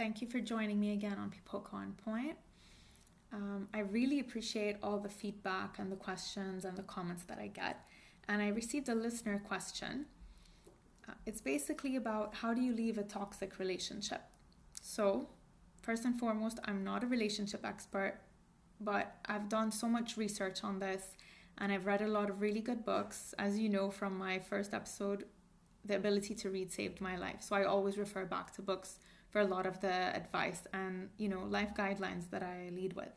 Thank you for joining me again on Pipoko on Point. I really appreciate all the feedback and the questions and the comments that I get. And I received a listener question. It's basically about how do you leave a toxic relationship? So, first and foremost, I'm not a relationship expert, but I've done so much research on this and I've read a lot of really good books. As you know from my first episode, the ability to read saved my life. So I always refer back to books for a lot of the advice and, life guidelines that I lead with.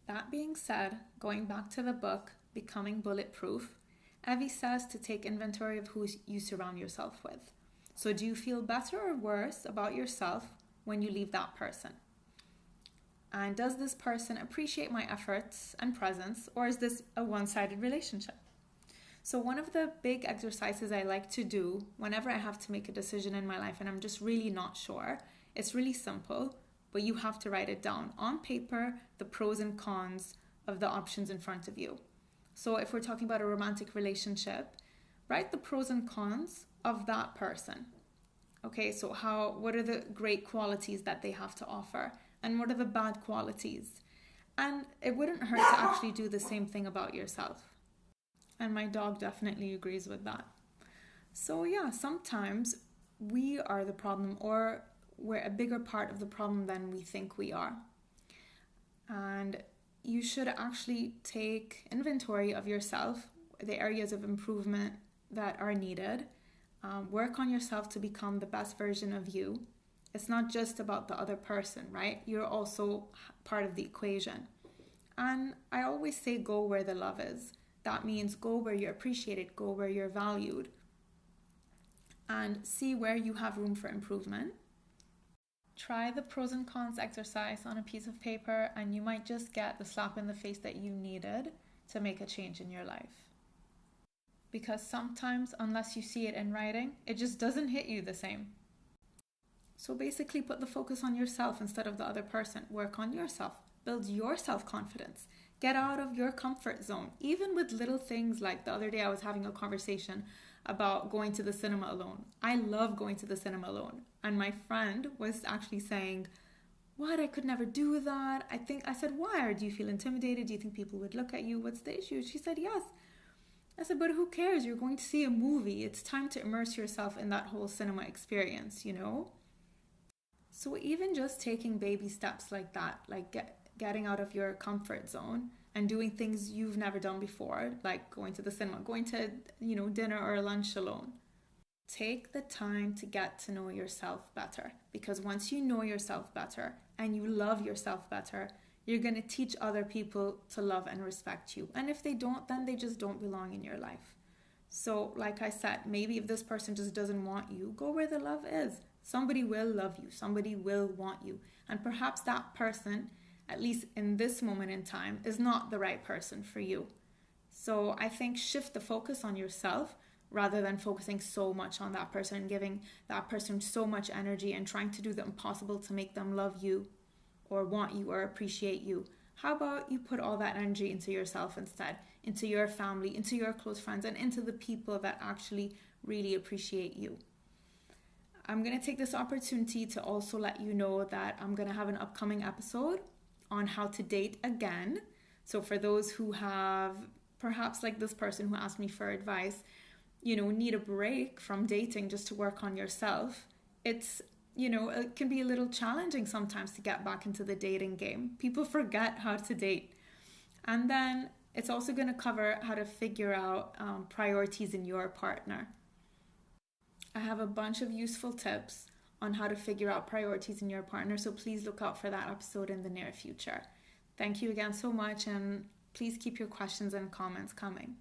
That being said, going back to the book, Becoming Bulletproof, Evie says to take inventory of who you surround yourself with. So do you feel better or worse about yourself when you leave that person? And does this person appreciate my efforts and presence, or is this a one-sided relationship? So one of the big exercises I like to do whenever I have to make a decision in my life and I'm just really not sure, it's really simple, but you have to write it down on paper, the pros and cons of the options in front of you. So if we're talking about a romantic relationship, write the pros and cons of that person. Okay, so what are the great qualities that they have to offer? And what are the bad qualities? And it wouldn't hurt to actually do the same thing about yourself. And my dog definitely agrees with that. So yeah, sometimes we are the problem, or we're a bigger part of the problem than we think we are. And you should actually take inventory of yourself, the areas of improvement that are needed. Work on yourself to become the best version of you. It's not just about the other person, right? You're also part of the equation. And I always say go where the love is. That means go where you're appreciated, go where you're valued, and see where you have room for improvement. Try the pros and cons exercise on a piece of paper and you might just get the slap in the face that you needed to make a change in your life. Because sometimes, unless you see it in writing, it just doesn't hit you the same. So basically put the focus on yourself instead of the other person. Work on yourself. Build your self-confidence. Get out of your comfort zone. Even with little things like the other day I was having a conversation about going to the cinema alone. I love going to the cinema alone. And my friend was actually saying, what? I could never do that. I said, why? Or do you feel intimidated? Do you think people would look at you? What's the issue? She said, yes. I said, but who cares? You're going to see a movie. It's time to immerse yourself in that whole cinema experience, So even just taking baby steps like that, like getting out of your comfort zone and doing things you've never done before, like going to the cinema, going to, dinner or lunch alone. Take the time to get to know yourself better, because once you know yourself better and you love yourself better, you're going to teach other people to love and respect you. And if they don't, then they just don't belong in your life. So like I said, maybe if this person just doesn't want you, go where the love is. Somebody will love you. Somebody will want you. And perhaps that person, at least in this moment in time, is not the right person for you. So I think shift the focus on yourself rather than focusing so much on that person and giving that person so much energy and trying to do the impossible to make them love you or want you or appreciate you. How about you put all that energy into yourself instead, into your family, into your close friends, and into the people that actually really appreciate you. I'm going to take this opportunity to also let you know that I'm going to have an upcoming episode on how to date again. So for those who have, perhaps like this person who asked me for advice, need a break from dating just to work on yourself, it can be a little challenging sometimes to get back into the dating game. People forget how to date. And then it's also going to cover how to figure out priorities in your partner. I have a bunch of useful tips on how to figure out priorities in your partner, so please look out for that episode in the near future. Thank you again so much, and please keep your questions and comments coming.